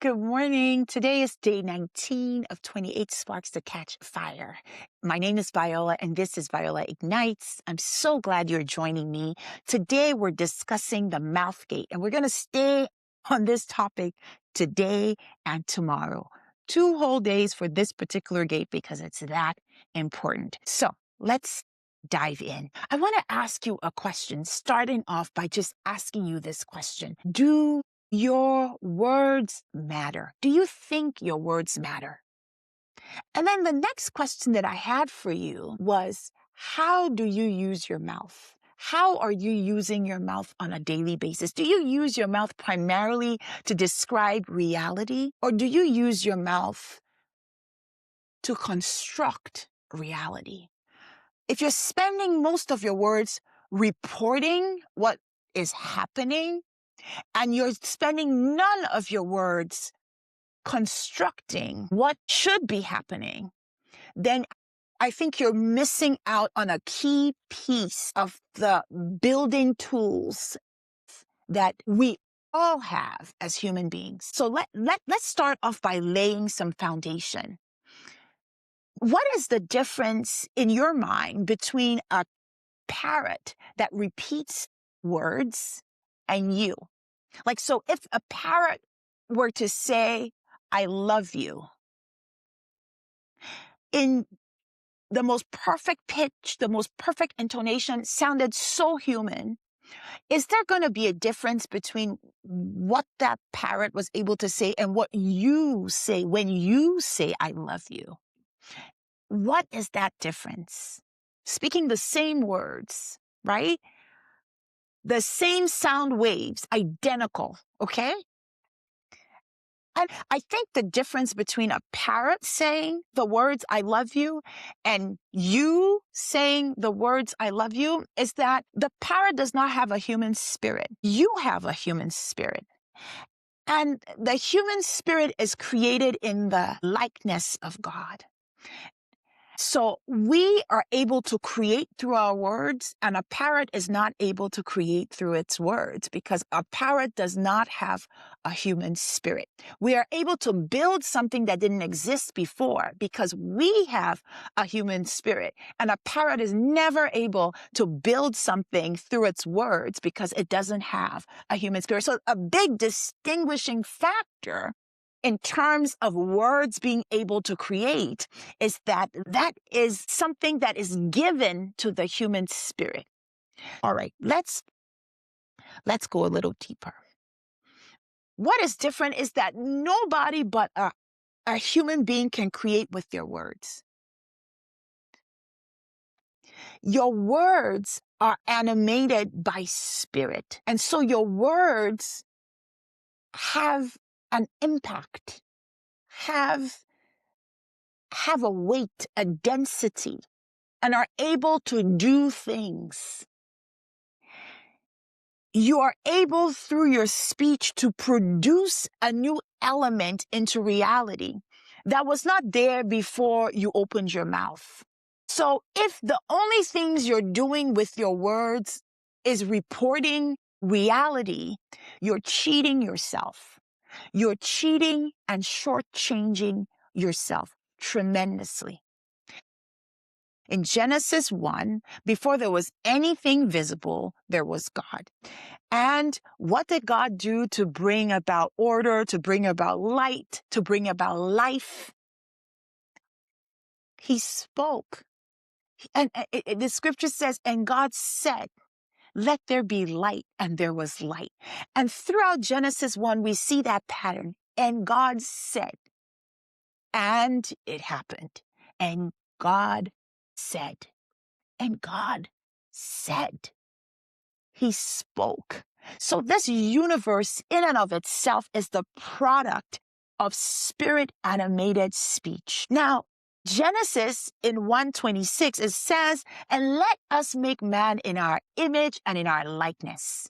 Good morning. Today is day 19 of 28 Sparks to Catch Fire. My name is Viola, and this is Viola Ignites. I'm so glad you're joining me. Today, we're discussing the mouth gate, and we're going to stay on this topic today and tomorrow. 2 whole days for this particular gate because it's that important. So let's dive in. I want to ask you a question, starting off by just asking you this question. Do your words matter? Do you think your words matter? And then the next question that I had for you was, how do you use your mouth? How are you using your mouth on a daily basis? Do you use your mouth primarily to describe reality, or do you use your mouth to construct reality? If you're spending most of your words reporting what is happening, and you're spending none of your words constructing what should be happening, then I think you're missing out on a key piece of the building tools that we all have as human beings. So let's start off by laying some foundation. What is the difference in your mind between a parrot that repeats words and you? So if a parrot were to say, I love you, in the most perfect pitch, the most perfect intonation, sounded so human, is there going to be a difference between what that parrot was able to say and what you say when you say, I love you? What is that difference? Speaking the same words, right? The same sound waves, identical, okay? And I think the difference between a parrot saying the words, I love you, and you saying the words, I love you, is that the parrot does not have a human spirit. You have a human spirit. And the human spirit is created in the likeness of God. So we are able to create through our words, and a parrot is not able to create through its words because a parrot does not have a human spirit. We are able to build something that didn't exist before because we have a human spirit, and a parrot is never able to build something through its words because it doesn't have a human spirit. So a big distinguishing factor in terms of words being able to create is that is something that is given to the human spirit. All right, let's go a little deeper. What is different is that nobody but a human being can create with your words. Your words are animated by spirit. And so your words have an impact, have a weight, a density, and are able to do things. You are able through your speech to produce a new element into reality that was not there before you opened your mouth. So if the only things you're doing with your words is reporting reality, you're cheating yourself. You're cheating and shortchanging yourself tremendously. In Genesis 1, before there was anything visible, there was God. And what did God do to bring about order, to bring about light, to bring about life? He spoke. And the scripture says, and God said, let there be light, and there was light. And throughout Genesis 1, we see that pattern. And God said, and it happened. And God said, and God said. He spoke. So this universe in and of itself is the product of spirit-animated speech. Now, Genesis in 1:26, it says, and let us make man in our image and in our likeness.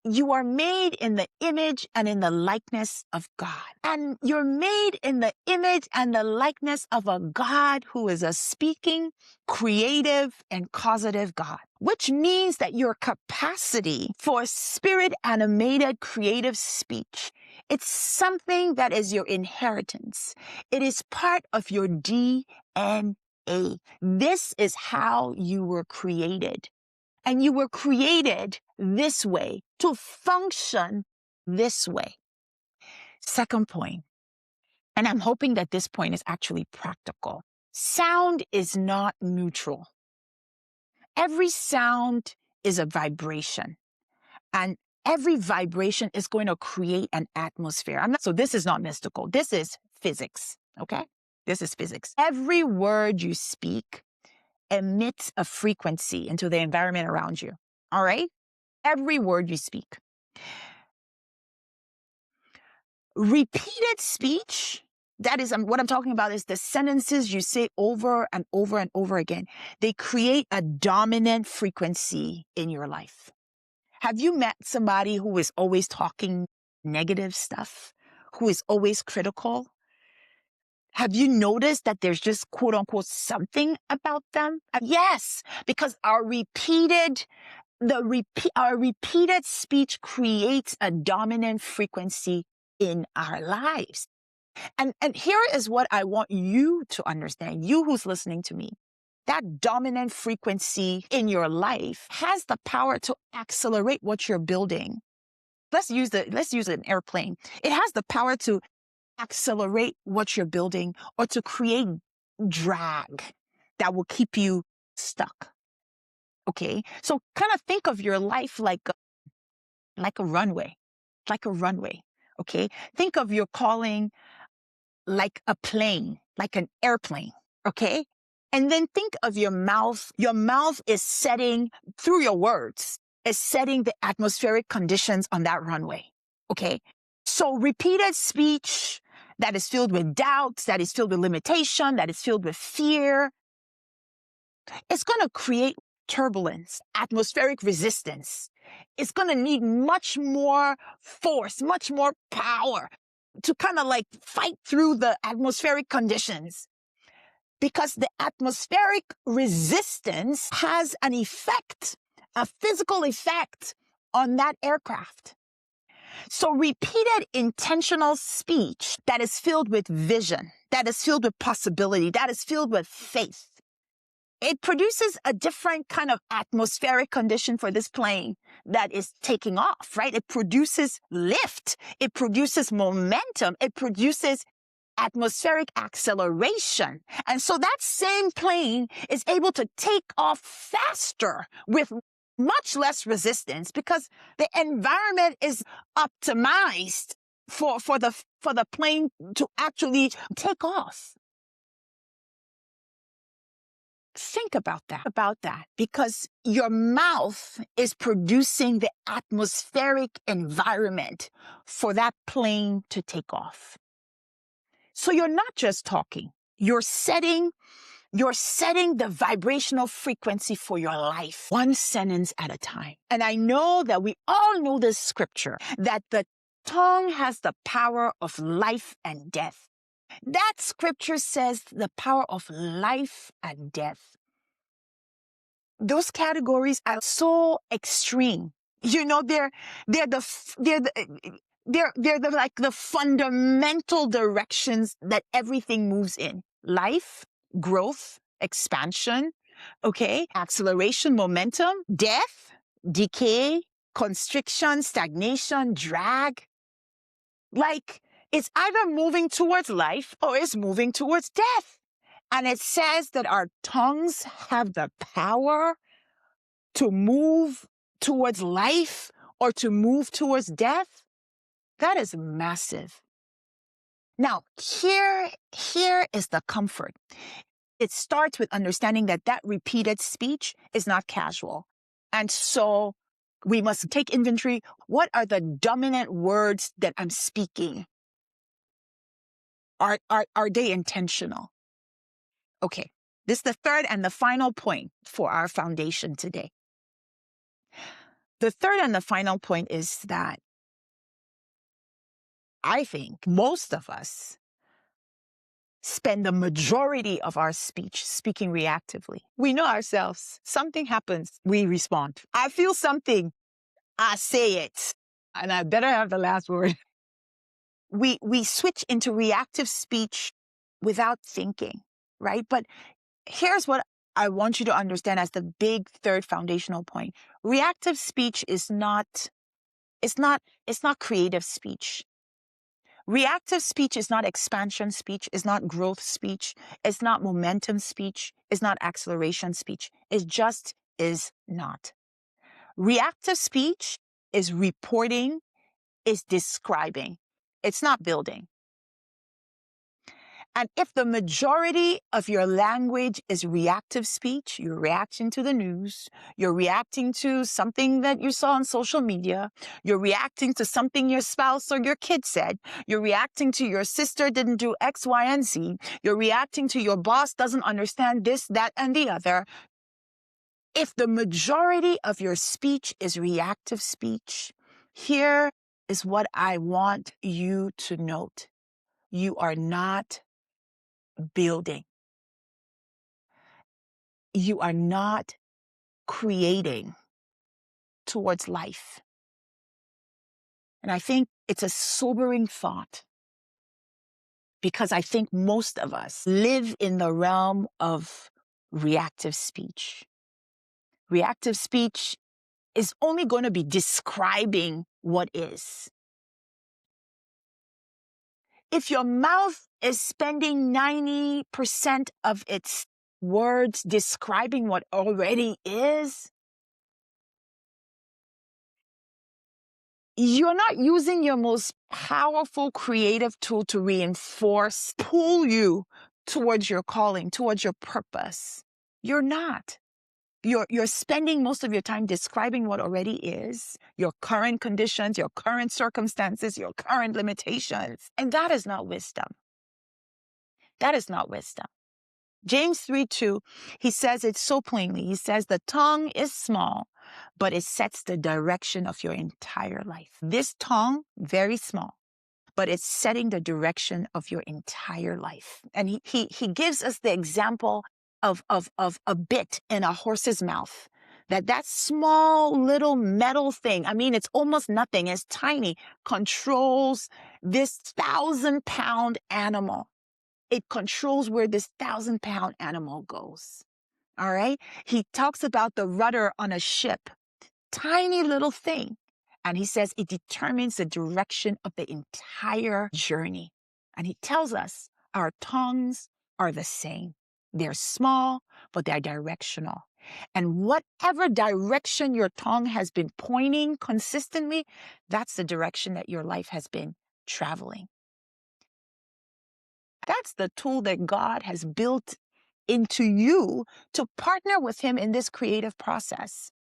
You are made in the image and in the likeness of God. And you're made in the image and the likeness of a God who is a speaking, creative, and causative God, which means that your capacity for spirit-animated creative speech It's something that is your inheritance. It is part of your DNA. This is how you were created. And you were created this way to function this way. Second point, and I'm hoping that this point is actually practical. Sound is not neutral. Every sound is a vibration, and every vibration is going to create an atmosphere. So this is not mystical. This is physics, okay? This is physics. Every word you speak emits a frequency into the environment around you, all right? Every word you speak. Repeated speech, that is what I'm talking about, is the sentences you say over and over and over again. They create a dominant frequency in your life. Have you met somebody who is always talking negative stuff, who is always critical? Have you noticed that there's just quote unquote something about them? Yes, because our repeated speech creates a dominant frequency in our lives. And here is what I want you to understand, you who's listening to me. That dominant frequency in your life has the power to accelerate what you're building. Let's use an airplane. It has the power to accelerate what you're building or to create drag that will keep you stuck. Okay? So kind of think of your life like a runway, okay? Think of your calling like a plane, like an airplane, okay? And then think of your mouth. Your mouth is setting, through your words, is setting the atmospheric conditions on that runway, okay? So repeated speech that is filled with doubts, that is filled with limitation, that is filled with fear, it's going to create turbulence, atmospheric resistance. It's going to need much more force, much more power to kind of like fight through the atmospheric conditions. Because the atmospheric resistance has an effect, a physical effect on that aircraft. So repeated intentional speech that is filled with vision, that is filled with possibility, that is filled with faith, it produces a different kind of atmospheric condition for this plane that is taking off, right? It produces lift. It produces momentum. It produces atmospheric acceleration. And so that same plane is able to take off faster with much less resistance because the environment is optimized for the plane to actually take off. Think about that, because your mouth is producing the atmospheric environment for that plane to take off. So you're not just talking, you're setting the vibrational frequency for your life, one sentence at a time. And I know that we all know this scripture, that the tongue has the power of life and death. That scripture says the power of life and death. Those categories are so extreme. You know, they're like the fundamental directions that everything moves in. Life, growth, expansion, okay? Acceleration, momentum, death, decay, constriction, stagnation, drag. Like, it's either moving towards life or it's moving towards death. And it says that our tongues have the power to move towards life or to move towards death. That is massive. Now, here is the comfort. It starts with understanding that repeated speech is not casual. And so we must take inventory. What are the dominant words that I'm speaking? Are they intentional? Okay, this is the third and the final point for our foundation today. The third and the final point is that I think most of us spend the majority of our speech speaking reactively. We know ourselves. Something happens, we respond. I feel something, I say it, and I better have the last word. we switch into reactive speech without thinking, right? But here's what I want you to understand as the big third foundational point. Reactive speech is not, it's not creative speech. Reactive speech is not expansion speech, is not growth speech, it's not momentum speech, it's not acceleration speech. It just is not. Reactive speech is reporting, is describing. It's not building. And if the majority of your language is reactive speech, you're reacting to the news, you're reacting to something that you saw on social media, you're reacting to something your spouse or your kid said, you're reacting to your sister didn't do X, Y, and Z, you're reacting to your boss doesn't understand this, that, and the other. If the majority of your speech is reactive speech, here is what I want you to note. You are not building. You are not creating towards life. And I think it's a sobering thought because I think most of us live in the realm of reactive speech. Reactive speech is only going to be describing what is. If your mouth is spending 90% of its words describing what already is, you're not using your most powerful creative tool to reinforce, pull you towards your calling, towards your purpose. You're not. You're spending most of your time describing what already is, your current conditions, your current circumstances, your current limitations. And that is not wisdom. That is not wisdom. James 3:2, he says it so plainly. He says, the tongue is small, but it sets the direction of your entire life. This tongue, very small, but it's setting the direction of your entire life. And he gives us the example of a bit in a horse's mouth. That small little metal thing, I mean, it's almost nothing, it's tiny, controls this 1,000-pound animal. It controls where this 1,000-pound animal goes. All right? He talks about the rudder on a ship, tiny little thing. And he says it determines the direction of the entire journey. And he tells us our tongues are the same. They're small, but they're directional. And whatever direction your tongue has been pointing consistently, that's the direction that your life has been traveling. That's the tool that God has built into you to partner with him in this creative process.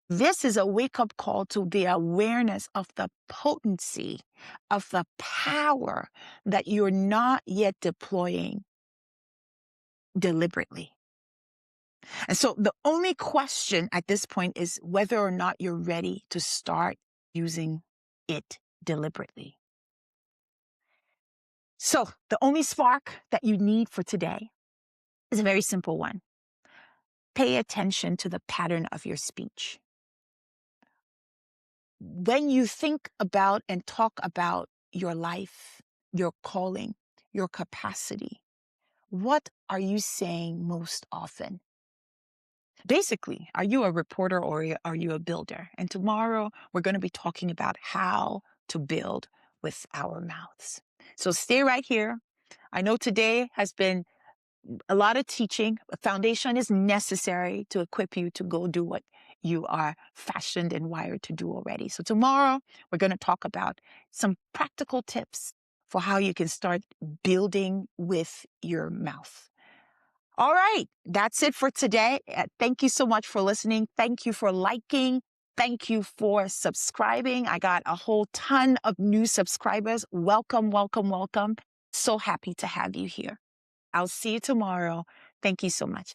This is a wake-up call to the awareness of the potency, of the power that you're not yet deploying deliberately. And so the only question at this point is whether or not you're ready to start using it deliberately. So the only spark that you need for today is a very simple one. Pay attention to the pattern of your speech. When you think about and talk about your life, your calling, your capacity, what are you saying most often? Basically, are you a reporter or are you a builder? And tomorrow we're going to be talking about how to build with our mouths. So stay right here. I know today has been a lot of teaching. A foundation is necessary to equip you to go do what you are fashioned and wired to do already. So tomorrow, we're going to talk about some practical tips for how you can start building with your mouth. All right, that's it for today. Thank you so much for listening. Thank you for liking. Thank you for subscribing. I got a whole ton of new subscribers. Welcome, welcome, welcome. So happy to have you here. I'll see you tomorrow. Thank you so much.